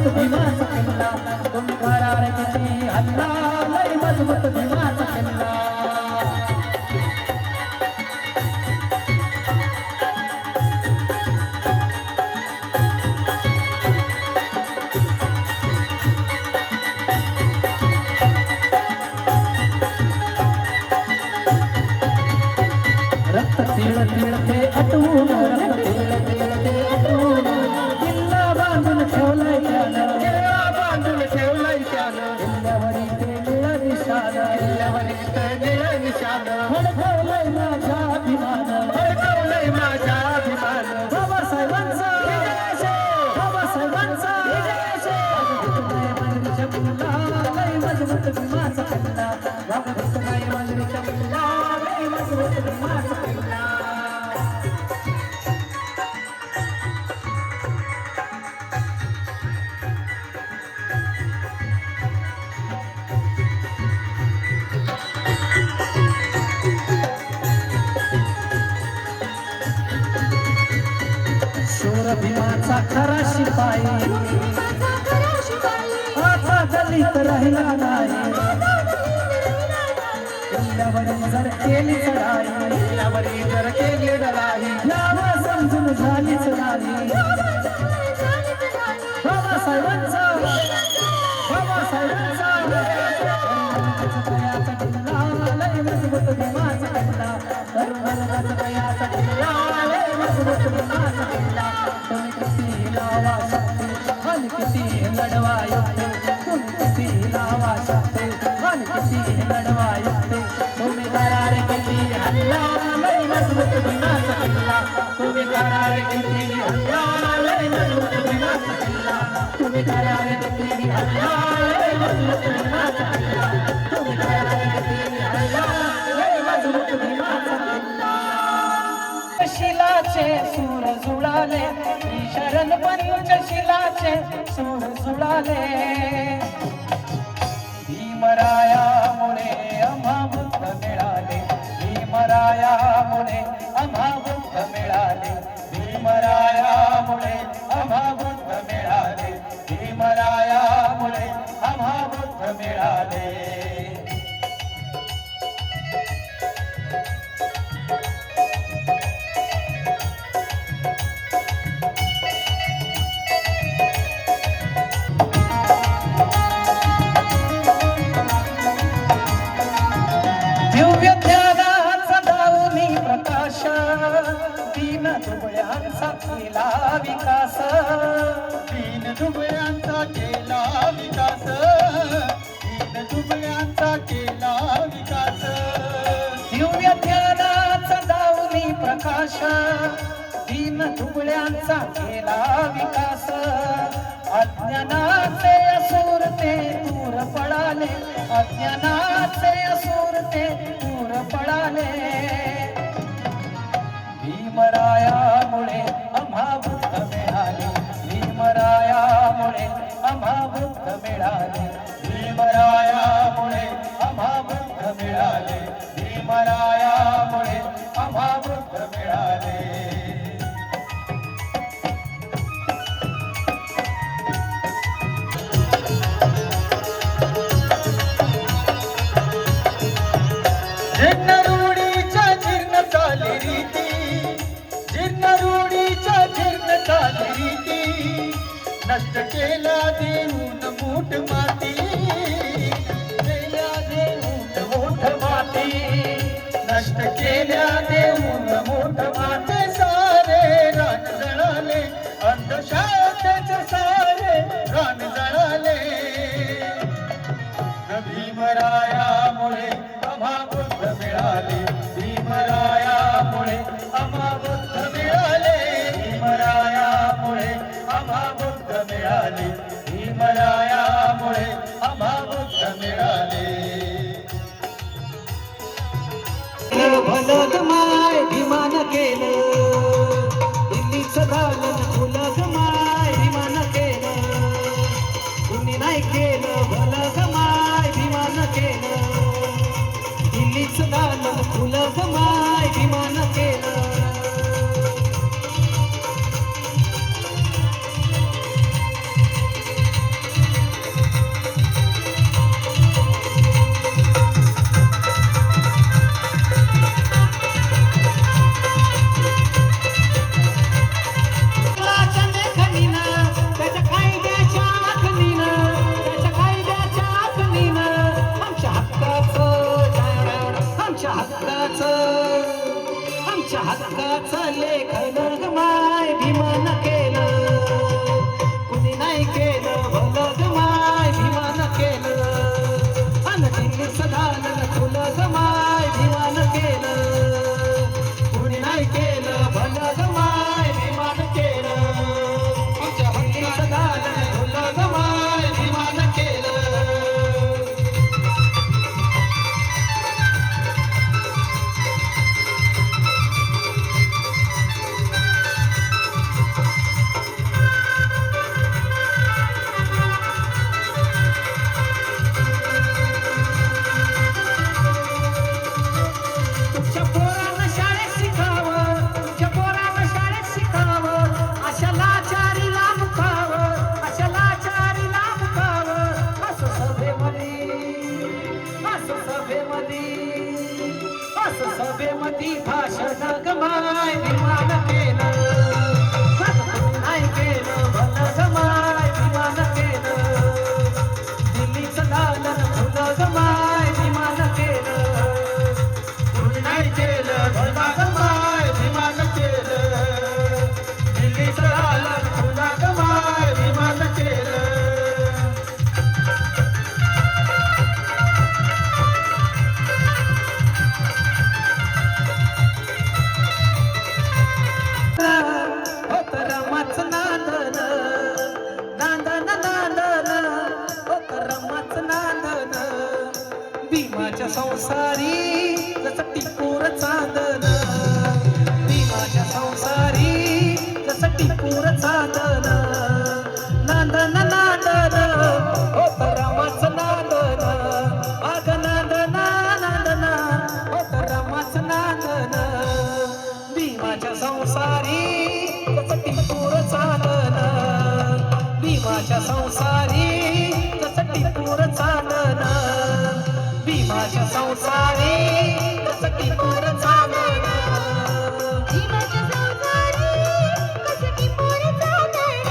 भीमाचा किल्ला तुम्ही करार किती हल्ला लय मजबूत भीमाचा किल्ला रक्त तिळ तिळ ते अटवून रक्त तिळ तिळ ते अटवून किल्ला बांधून ठेवलाय त्यानं किल्ला बांधून ठेवलाय त्यानं किल्ल्यावरी ते निळ निशाण किल्ल्यावरी ते निळ निशाण फडकवलंय माझ्या अभिमान फडकवलंय माझ्या अभिमान बाबासाहेबांचा बाबासाहेबांचा मंदिरच्या किल्ला लय मजबूत भीमाचा किल्ला बाबासाहेब मंदिरच्या किल्ला लय मजबूत भीमाचा किल्ला शूर भीमाचा खरा शिपाई आता दलित राहिला नाही किल्ल्यावरी जर केली चढाई किल्ल्यावरी जर केली लढाई नावा समजून झालीच नाही बाबासाहेबांचा बाबासाहेबांचा तयाचा किल्ला लय मजबूत भीमाचा किल्ला तरुणाचा तयाचा किल्ला लय मजबूत भीमाचा किल्ला तुम्ही किती लावा शकते आणि किती लढवा येते तुम्ही किती लावा शकते आणि किती लढवा येते तुम्ही करार किती हल्ला लय मजबूत भीमाचा किल्ला तुम्ही करार किती हल्ला लय मजबूत भीमाचा किल्ला तुम्ही करार किती हल्ला लय मजबूत भीमाचा किल्ला तुम्ही करार किती हल्ला लय मजबूत भीमाचा किल्ला शिलाचे सूर जुळाले शरण पंचशिलाचे सूर जुळाले भीमरायामुळे आम्हा बुद्ध मिळाले भीमरायामुळे आम्हा बुद्ध मिळाले भीमरायामुळे आम्हा बुद्ध मिळाले भीमरायामुळे आम्हा बुद्ध मिळाले दिव्य ज्ञानाचा दावणी प्रकाश दीन दुबळ्यांचा केला विकास दीन दुबळ्यांचा केला विकास दीन दुबळ्यांचा केला विकास दिव्य ज्ञानाचा दावणी प्रकाश दीन दुबळ्यांचा केला विकास अज्ञानाचे असुर ते दूर पळाले अज्ञानाचे असुर ते दूर पळाले भीमरायामुळे आम्हा बुद्ध मिळाले भीमरायामुळे आम्हा बुद्ध मिळाले भीमरायामुळे आम्हा बुद्ध मिळाले भीमरायामुळे आम्हा बुद्ध मिळाले जीर्ण रूढीच्या जीर्ण चाली रीती जीर्ण रूढीच्या जीर्ण चाली रीती नष्ट केला देऊन मूठ माती केल्या देऊन मूठ माती नष्ट केल्या देऊन मूठ माती सारे रान जळाले अंधश्रद्धेचे सारे रान जळाले भीमरायामुळे आम्हा बुद्ध मिळाले भीमरायामुळे आम्हा बुद्ध मिळाले भीमरायामुळे आम्हा बुद्ध मिळाले भीमरायामुळे आम्हा बुद्ध मिळाले भलं माय भीमान केलं दिल्लीच झालं फुलं माय भीमान केलं कुणी नाही केलं भलं माय भीमान केलं दिल्लीच झालं फुलं माय भीमान केलं केलं भलं ग माय भीमान केलं अन दिल्लीचं दालन खुलं ग माय भीमान केलं कुणी नाही केलं भलं ग माय भीमान केलं आमच्या दिल्लीचं दालन खुलं ग माय भीमान केलं तुमच्या पोरांना शाळेत शिकावं तुमच्या पोरांना शाळेत शिकावं अशा लाचारीला मुकावं अशा लाचारीला मुकावं असं सभेमध्ये भाषण गमाय विमान केलं नाही केलं भलं गमाय विमान केलं दिल्लीचं दालन खुलं गमाय विमान केलं नाही केलं भलं गमाय विमान केलं दिल्लीचं दालन खुलं गमाय विमान केलं होत रमाच नांदन नांदन नांदन होत रमाच नांदन भीमाच्या संसारी जसं टिपूर चांदन भीमाच्या संसारी जसं टिपूर चांदन नांदन नांदन होत रमाच नांदन अग नांदन नांदन होत रमाच नांदन भीमाच्या संसारी जसं टिपूर चांदन भीमाच्या संसारी जसं टिपूर चांदन भीमाच्या संसारी जसं टिपूर चांदन भीमाच्या संसारी कसं टिपूर चांदन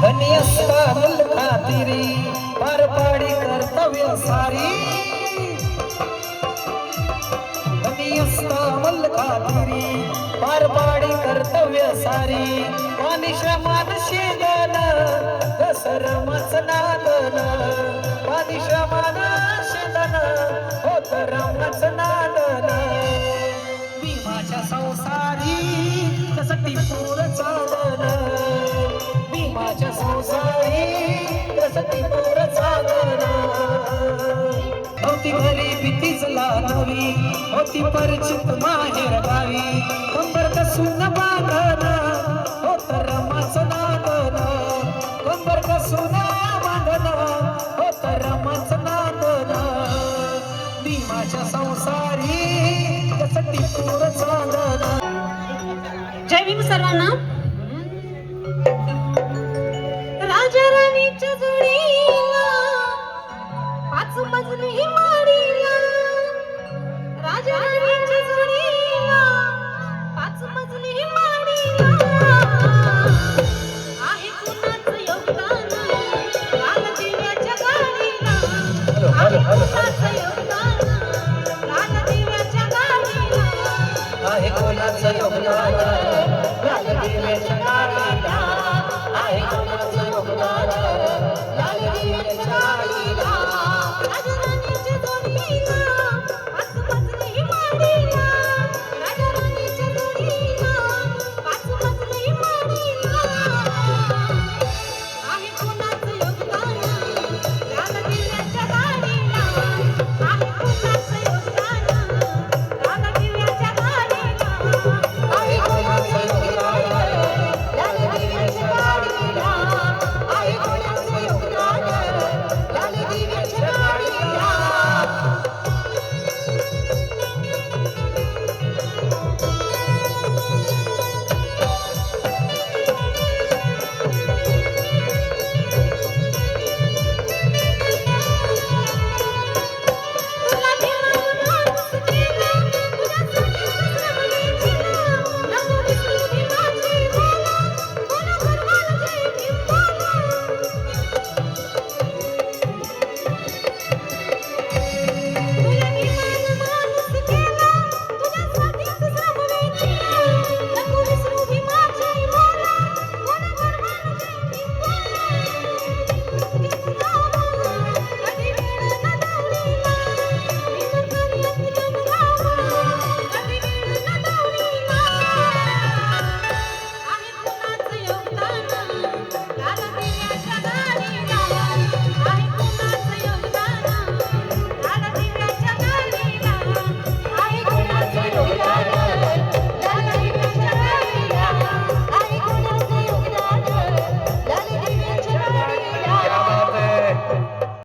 धनी असता मुल खातिरी पार पाडी कर्तव्य सारी धनी असता मुल खातिरी पार पाडी कर्तव्य सारी पानिश्रमान शेदन दसरमच नादन पानिश्रमान शेदन होत रमच नादन भीमाच्या संसारी जसं टिपूर चांदन भीमाच्या संसारी जसं टिपूर चांदन होती घरी भीतीच लानवी होती परिचित माहेर गावी कंबर कसून बांधन होत रमाच नादन कंबर कसून बांधन होत रमाच नादन भीमाच्या संसारी जसं टिपूर चांदन जय भीम सर्वांना राजा राणीच्या जोडीला पाच मजली माडीला राजा राणीच्या जोडीला पाच मजली माडीला आहे कुणाचं योगदान लाल दिव्याच्या गाडीला आहे कुणाचं योगदान लाल दिव्याच्या गाडीला आहे कोणाचं योगदान लाल दिव्याच्या